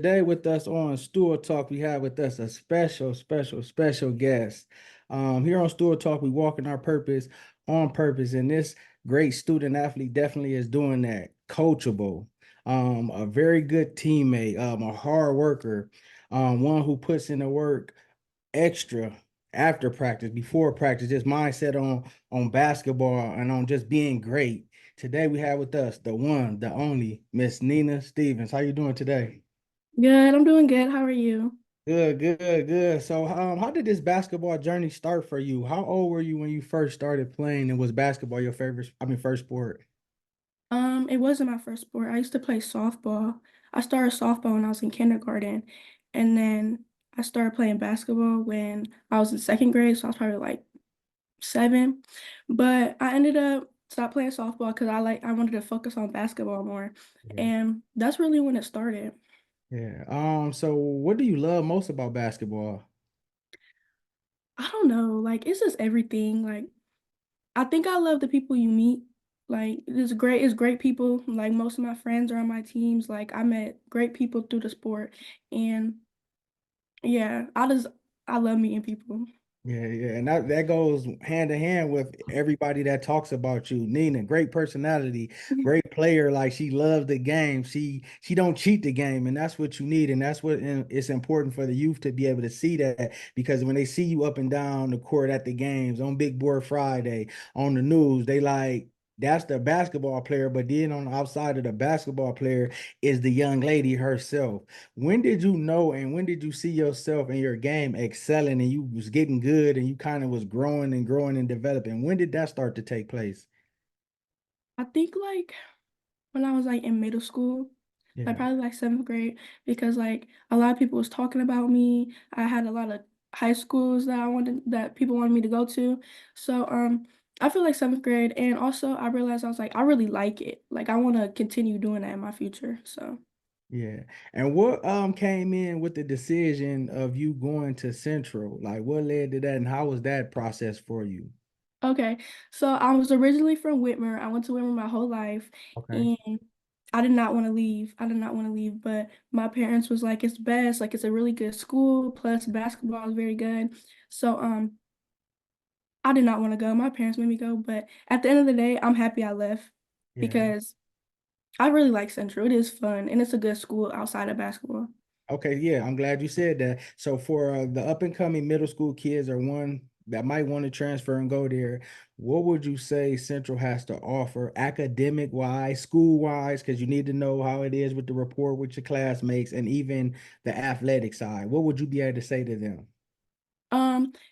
today with us on Stool Talk, we have with us a special guest. Here on Stool Talk, we walk in our purpose on purpose, and this great student athlete definitely is doing that. Coachable, a very good teammate, a hard worker, one who puts in the work extra after practice, before practice, just mindset on basketball and on just being great. Today we have with us the one, the only Miss Nina Stevens. How you doing today? Good, I'm doing good. How are you? Good. So, how did this basketball journey start for you? How old were you when you first started playing, and was basketball your favorite, first sport? It wasn't my first sport. I used to play softball. I started softball when I was in kindergarten, and then I started playing basketball when I was in second grade, so I was probably like 7. But I ended up stop playing softball because I wanted to focus on basketball more, Yeah. and that's really when it started. Yeah. So what do you love most about basketball? I don't know, like it's just everything. Like I think I love the people you meet. Like it's great people. Like most of my friends are on my teams. Like I met great people through the sport. And yeah, I love meeting people. Yeah, and that goes hand in hand with everybody that talks about you. Nina, great personality, great player. Like she loves the game. She don't cheat the game, and that's what you need. And that's what it's important for the youth to be able to see that, because when they see you up and down the court at the games on Big Board Friday on the news, they like that's the basketball player. But then on the outside of the basketball player is the young lady herself. When did you know and when did you see yourself in your game excelling and you was getting good and you kind of was growing and developing? When did that start to take place? I think like when I was like in middle school, like Yeah, probably like seventh grade, because like a lot of people was talking about me. I had a lot of high schools that people wanted me to go to. So I feel like seventh grade, and also I realized I was like I really like it. Like I want to continue doing that in my future. So. yeah. And what came in with the decision of you going to Central? Like what led to that and how was that process for you? Okay, so I was originally from Whitmer. I went to Whitmer my whole life, Okay. and I did not want to leave. I did not want to leave, but my parents was like, "It's best. Like, it's a really good school. Plus, basketball is very good." So, I did not want to go. My parents made me go, but at the end of the day, I'm happy I left Yeah. because I really like Central. It is fun, and it's a good school outside of basketball. Okay, yeah, I'm glad you said that. So for the up and coming middle school kids or one that might want to transfer and go there, what would you say Central has to offer academic wise, school wise? Because you need to know how it is with the rapport with your classmates and even the athletic side. What would you be able to say to them?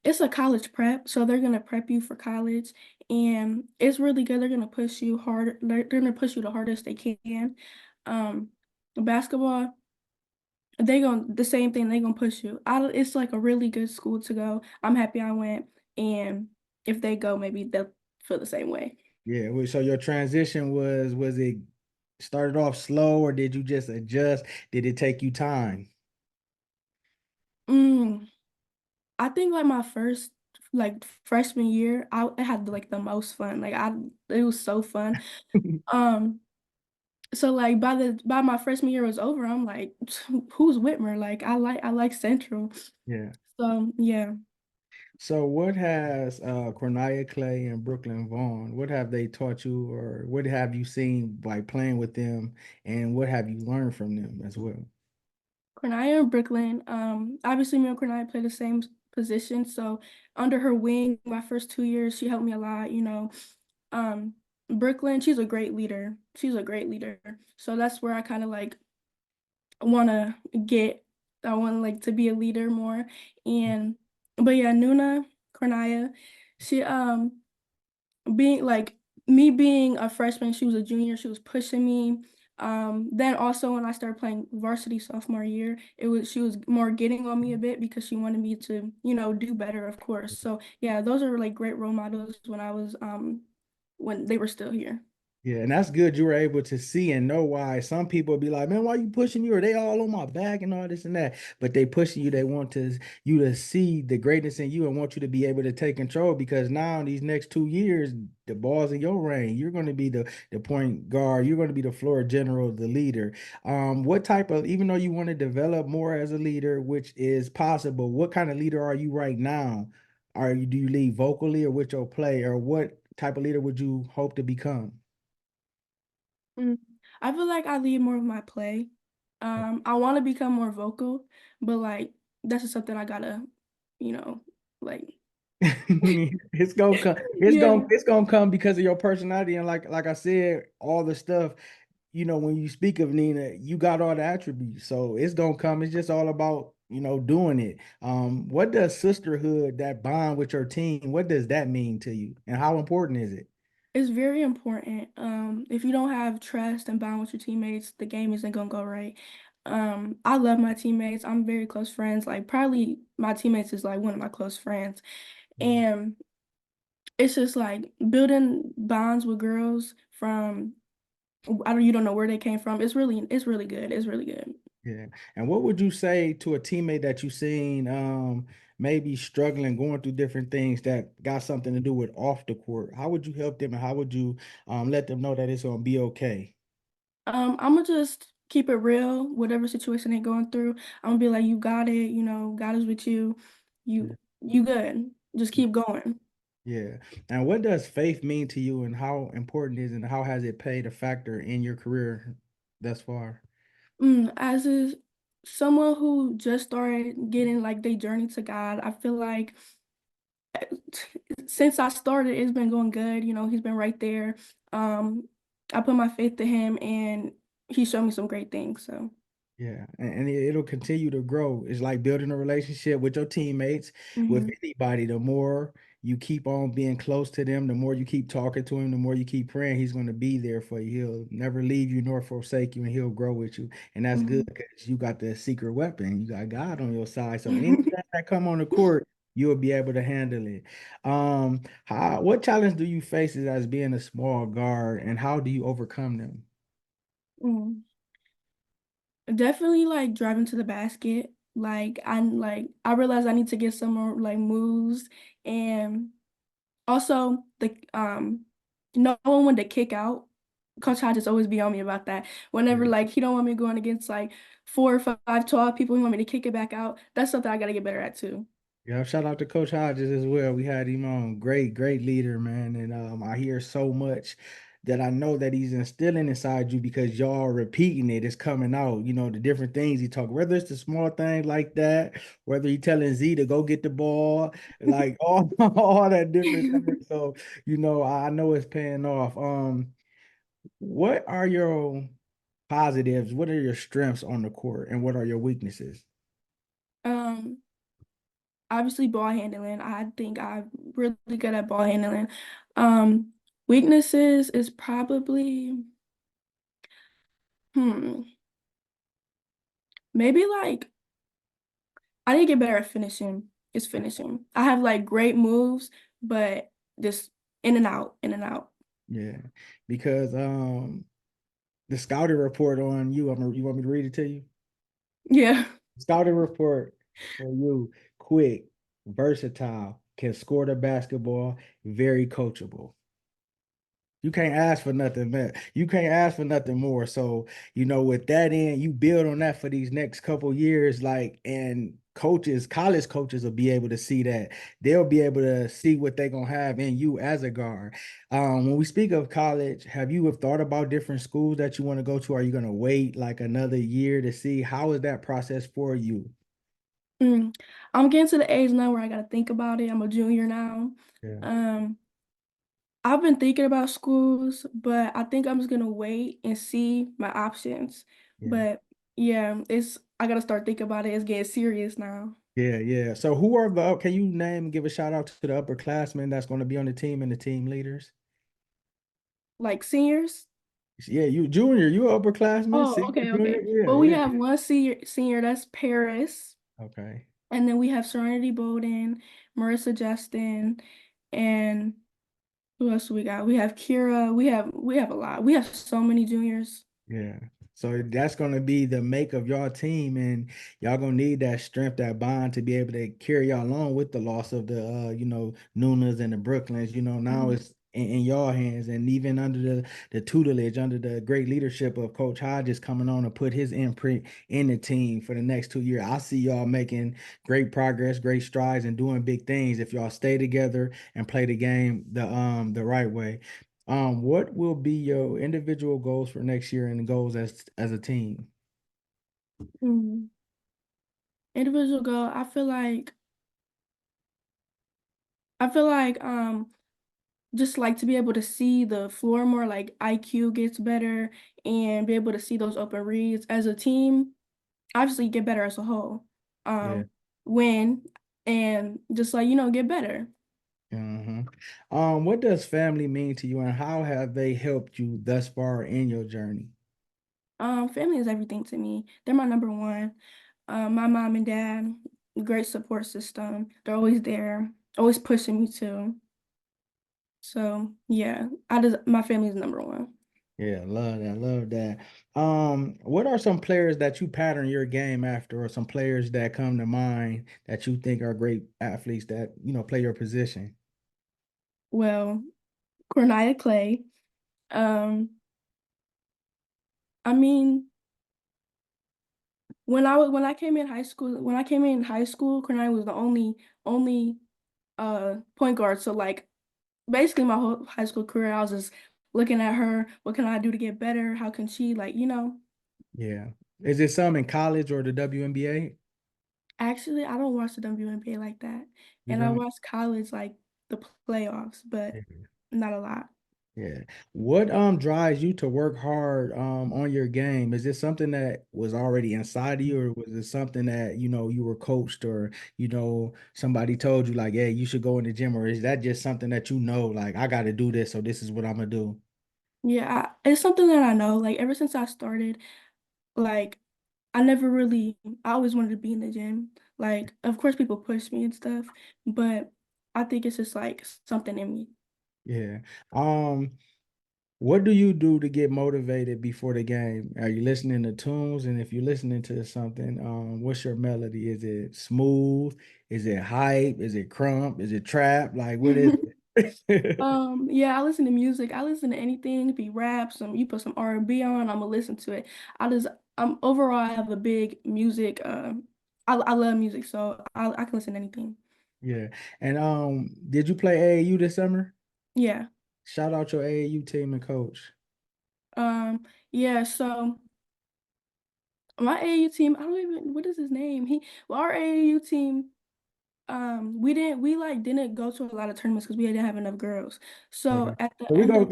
It's a college prep, so they're gonna prep you for college, and it's really good. They're gonna push you hard. They're gonna push you the hardest they can. Um, Basketball, they gonna the same thing. They gonna push you. It's like a really good school to go. I'm happy I went, and if they go, maybe they'll feel the same way. Yeah, so your transition was it started off slow or did you just adjust? Did it take you time? Mm, I think like my first like freshman year, I had like the most fun. It was so fun. Um. So like by my freshman year was over, I'm like, who's Whitmer? Like I like Central. Yeah. So yeah. So what has Cornelia Clay and Brooklyn Vaughn, what have they taught you or what have you seen by playing with them and what have you learned from them as well? Cornelia and Brooklyn. Obviously me and Cornelia play the same position. So under her wing, my first 2 years, she helped me a lot, you know. Um, Brooklyn, she's a great leader. She's a great leader. So that's where I kind of like wanna get I want like to be a leader more. And but yeah, Nuna, Cornelia, she being like me being a freshman, she was a junior, she was pushing me. Then also when I started playing varsity sophomore year, she was more getting on me a bit because she wanted me to, you know, do better, of course. So yeah, those are like great role models when I was when they were still here. Yeah, and that's good you were able to see and know why some people be like, man, why you pushing me? Or they all on my back and all this and that. But they pushing you, they want you to see the greatness in you and want you to be able to take control because now in these next 2 years, the ball's in your reign. You're going to be the point guard, you're going to be the floor general, the leader. What type of, even though you want to develop more as a leader, which is possible, what kind of leader are you right now? Do you lead vocally or with your play, or what type of leader would you hope to become? Mm, I feel like I lead more of my play. I want to become more vocal, but like that's just something I gotta, you know, like It's gonna come. yeah, It's gonna come because of your personality and like I said, all the stuff. When you speak of Nina, you got all the attributes, so it's gonna come. It's just all about doing it. What does sisterhood, that bond with your team, what does that mean to you, and how important is it? it's very important. If you don't have trust and bond with your teammates, the game isn't gonna go right. I love my teammates. I'm very close friends. Like probably my teammates is like one of my close friends. And it's just like building bonds with girls from you don't know where they came from. It's really good. It's really good. Yeah. And what would you say to a teammate that you seen maybe struggling, going through different things that got something to do with off the court? How would you help them and how would you let them know that it's gonna be okay? I'm gonna just keep it real, whatever situation they're going through. I'm gonna be like, you got it, God is with you. Yeah. You good. Just keep going. Yeah. And what does faith mean to you and how important is it and how has it played a factor in your career thus far? As is someone who just started getting like their journey to God, I feel like since I started, it's been going good. He's been right there. Um, I put my faith to him and he showed me some great things. So, Yeah, and it'll continue to grow. It's like building a relationship with your teammates, with mhm, anybody. The more you keep on being close to them, the more you keep talking to him, the more you keep praying, he's going to be there for you. He'll never leave you nor forsake you, and he'll grow with you. And that's good mhm. because you got the secret weapon. You got God on your side. So anything that come on the court, you'll be able to handle it. What challenge do you face as being a small guard, and how do you overcome them? Mm. Definitely like driving to the basket. I realized I need to get some more like moves and also the knowing when to kick out. Coach Hodges always be on me about that. Whenever like he don't want me going against like 4 or 5 tall people, he want me to kick it back out. That's something I gotta get better at too. Yeah, shout out to Coach Hodges as well. We had him on. Great, great leader, man. And I hear so much that I know that he's instilling inside you because y'all are repeating it. It's coming out. The different things he talk, whether it's the small things like that, whether he telling Z to go get the ball, like all all that different things. So, I know it's paying off. What are your positives? What are your strengths on the court, and what are your weaknesses? Um, Obviously ball handling. I think I'm really good at ball handling. Um, Weaknesses is probably hmm, maybe like I need to get better at finishing. It's finishing. I have like great moves, but just in and out, in and out. Yeah, because the scouting report on you. You want me to read it to you? Yeah. Scouting report for you: quick, versatile, can score the basketball, very coachable. You can't ask for nothing, man. You can't ask for nothing more. So, with that in, you build on that for these next couple years, like, and coaches, college coaches will be able to see that. They'll be able to see what they're gonna have in you as a guard. When we speak of college, have thought about different schools that you want to go to? Are you gonna wait like another year to see how is that process for you? Mm. I'm getting to the age now where I gotta think about it. I'm a junior now. Yeah, Um, I've been thinking about schools, but I think I'm just gonna wait and see my options. yeah. But yeah, I gotta start thinking about it. It's getting serious now. Yeah, yeah. So who are can you name and give a shout out to the upperclassmen that's going to be on the team and the team leaders? Like seniors. Yeah, you junior, you upperclassman, Oh, senior, okay, junior. okay. Yeah, Well, we yeah. have one senior that's Paris, Okay. and then we have Serenity Bowden, Marissa Justin, and Who else do we got? We have Kira. We have a lot. We have so many juniors. Yeah. So that's gonna be the make of your team, and y'all gonna need that strength, that bond to be able to carry y'all along with the loss of the Nunas and the Brooklyns. Now Mhm. it's in your hands, and even under the tutelage, under the great leadership of Coach Hodges coming on to put his imprint in the team for the next 2 years. I see y'all making great progress, great strides, and doing big things if y'all stay together and play the game the right way. What will be your individual goals for next year and goals as a team? Mm. Individual goal. I feel like just like to be able to see the floor more, like IQ gets better and be able to see those open reads as a team. Obviously, get better as a whole. Yeah. Win and just like get better. Uh-huh. What does family mean to you, and how have they helped you thus far in your journey? Family is everything to me. They're my number one. My mom and dad, great support system. They're always there, always pushing me to. So yeah, my family is number one. Yeah, love that, love that. What are some players that you pattern your game after, or some players that come to mind that you think are great athletes that play your position? Well, Cornelia Clay. Um, I mean, when I came in high school, Cornelia was the only point guard. So like basically my whole high school career, I was just looking at her. What can I do to get better? How can she Yeah. Is it some in college or the WNBA? Actually, I don't watch the WNBA like that, You and I don't? watch college like the playoffs, but not a lot. Yeah. What drives you to work hard on your game? Is this something that was already inside of you, or was it something that you were coached, or somebody told you like, hey, you should go in the gym, or is that just something that like I got to do this, so this is what I'm gonna do? Yeah, it's something that I know. Like ever since I started, like I never really, I always wanted to be in the gym. Like, of course, people push me and stuff, but I think it's just like something in me. Yeah. Um, what do you do to get motivated before the game? Are you listening to tunes? And if you're listening to something, what's your melody? Is it smooth? Is it hype? Is it crump? Is it trap? Like what is it? Yeah, I listen to music. I listen to anything, be rap, you put some R&B on, I'm gonna listen to it. I just, overall, I have a big music, I love music, so I can listen to anything. Yeah. And did you play AAU this summer? Yeah. Shout out your AAU team and coach. Yeah, so my AAU team, I don't even, what is his name? Well, our AAU team, we didn't go to a lot of tournaments because we didn't have enough girls. Okay. So at the So we end go of,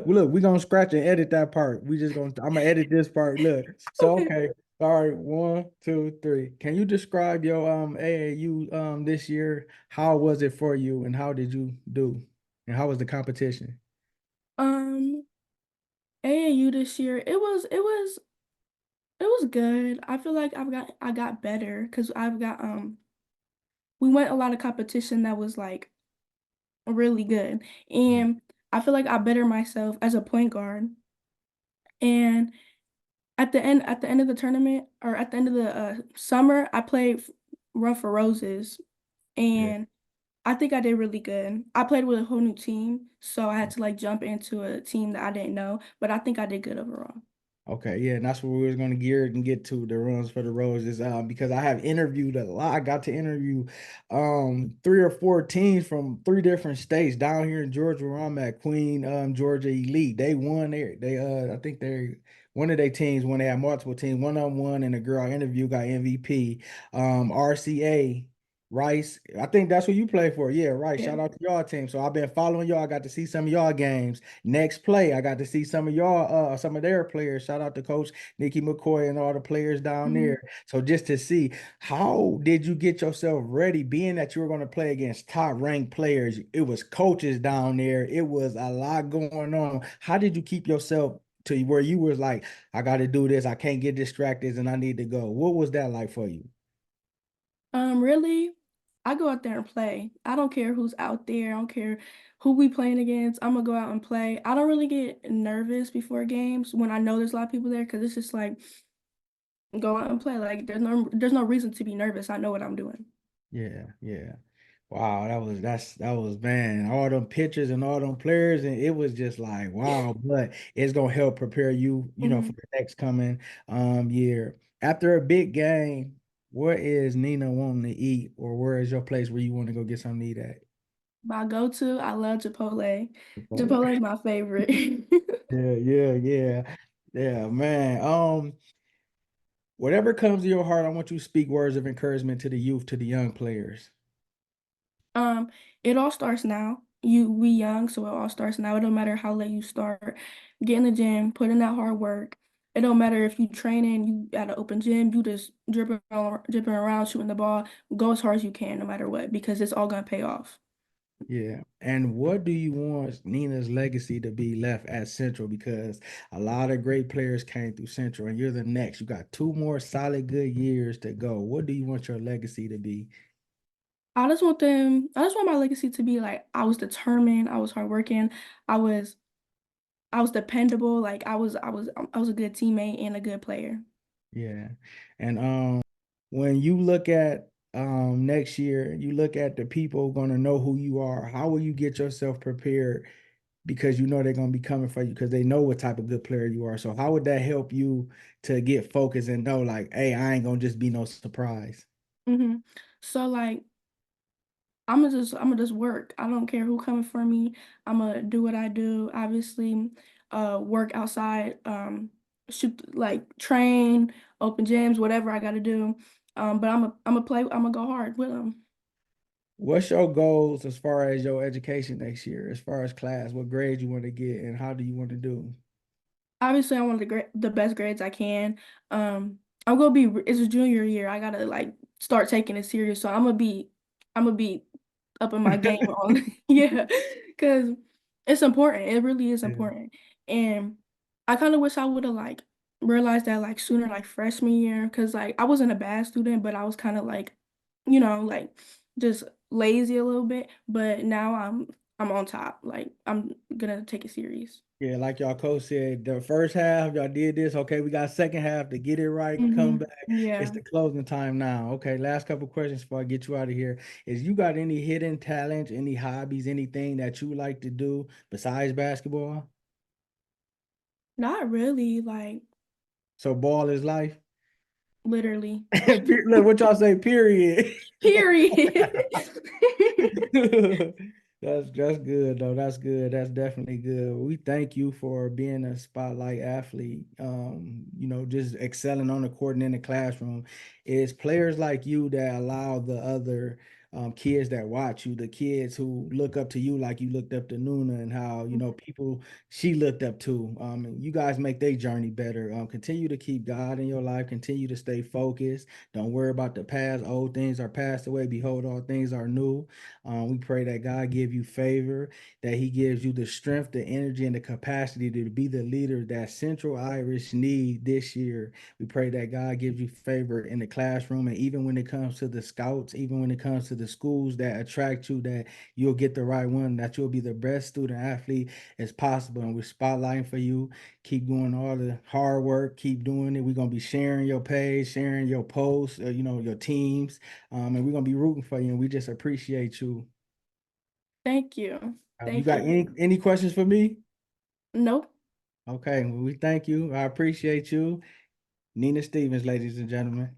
look, we gonna scratch and edit that part. I'm gonna edit this part. Look. So okay. okay. All right, 1, 2, 3. Can you describe your AAU this year? How was it for you and how did you do? And how was the competition? Um, AAU this year, it was good. I feel like I got better because we went a lot of competition that was like really good. Yeah, And I feel like I better myself as a point guard. And at the end of the tournament or at the end of the summer, I played Run for Roses, yeah. and I think I did really good. I played with a whole new team, so I had to like jump into a team that I didn't know, but I think I did good overall. Okay, yeah, and that's what we was going to gear and get to the runs for the roses. Because I have interviewed a lot. I got to interview 3 or 4 teams from 3 different states down here in Georgia where I'm at, Queen Georgia Elite. They won I think they one of their teams when they had multiple teams, one on one, and the girl I interviewed got MVP. RCA. Rice, I think that's what you play for. Yeah, right. Yeah. Shout out to y'all team. So I've been following y'all. I got to see some of y'all games. Next play, I got to see some of their players. Shout out to Coach Nikki McCoy and all the players down Mhm. there. So just to see how did you get yourself ready, being that you were going to play against top ranked players, it was coaches down there. It was a lot going on. How did you keep yourself to where you was like, I got to do this, I can't get distracted, and I need to go? What was that like for you? Really? I go out there and play. I don't care who's out there. I don't care who we playing against. I'm gonna go out and play. I don't really get nervous before games when I know there's a lot of people there because it's just like go out and play. Like there's no reason to be nervous. I know what I'm doing. Yeah, yeah. Wow, that was man, all them pictures and all them players, and it was just like wow, but it's gonna help prepare you, for Hmm. the next coming year. After a big game, what is Nina wanting to eat, or where is your place where you want to go get something to eat at? My go-to, I love Chipotle. Chipotle. Chipotle is my favorite. Yeah, yeah, yeah. Yeah, man. Whatever comes to your heart, I want you to speak words of encouragement to the youth, to the young players. Um, it all starts now. We young, so it all starts now. It don't matter how late you start. Get in the gym, put in that hard work. It don't matter if you training, you at an open gym, you just dripping around, shooting the ball. Go as hard as you can, no matter what, because it's all gonna pay off. Yeah. And what do you want Nina's legacy to be left at Central? Because a lot of great players came through Central, and you're the next. You got two more solid good years to go. What do you want your legacy to be? I just want my legacy to be like I was determined, I was hardworking, I was I was dependable, like I was a good teammate and a good player. Yeah. And when you look at next year, you look at the people gonna know who you are. How will you get yourself prepared? Because you know they're gonna be coming for you because they know what type of good player you are. So how would that help you to get focused and know like, hey, I ain't gonna just be no surprise? Hmm. So like I'm gonna just work. I don't care who coming for me. I'm gonna do what I do. Obviously, work outside, shoot like train, open gyms, whatever I gotta do. But I'm gonna go hard with them. What's your goals as far as your education next year, as far as class? What grade you want to get and how do you want to do? Obviously, I want the best grades I can. I'm gonna be it's a junior year. I gotta like start taking it serious. So I'm gonna be up in my game on yeah, because it's important. It really is Yeah. important. And I kind of wish I would have like realized that like sooner, like freshman year, because like I wasn't a bad student, but I was kind of like, like just lazy a little bit. But now I'm on top. Like I'm gonna take it serious. Yeah, like y'all coach said, the first half y'all did this. Okay, we got second half to get it right, come back. It's Yeah. the closing time now. Okay, last couple questions before I get you out of here. Is you got any hidden talents, any hobbies, anything that you like to do besides basketball? Not really, like So ball is life. literally. Look, what y'all say, period. Period. That's good though. That's good. That's definitely good. We thank you for being a spotlight athlete. Just excelling on the court and in the classroom. It's players like you that allow the other kids that watch you, the kids who look up to you like you looked up to Nuna and how, people she looked up to. And you guys make their journey better. Continue to keep God in your life, continue to stay focused. Don't worry about the past. Old things are passed away. Behold, all things are new. We pray that God give you favor, that He gives you the strength, the energy, and the capacity to be the leader that Central Irish need this year. We pray that God gives you favor in the classroom, and even when it comes to the scouts, even when it comes to the schools that attract you, that you'll get the right one, that you'll be the best student athlete as possible. And we're spotlighting for you. Keep doing all the hard work. Keep doing it. We're gonna be sharing your page, sharing your posts, your teams, and we're gonna be rooting for you. And we just appreciate you. Thank you. You Thank got you. any questions for me? Nope. Okay, well, we thank you. I appreciate you, Nina Stevens, ladies and gentlemen.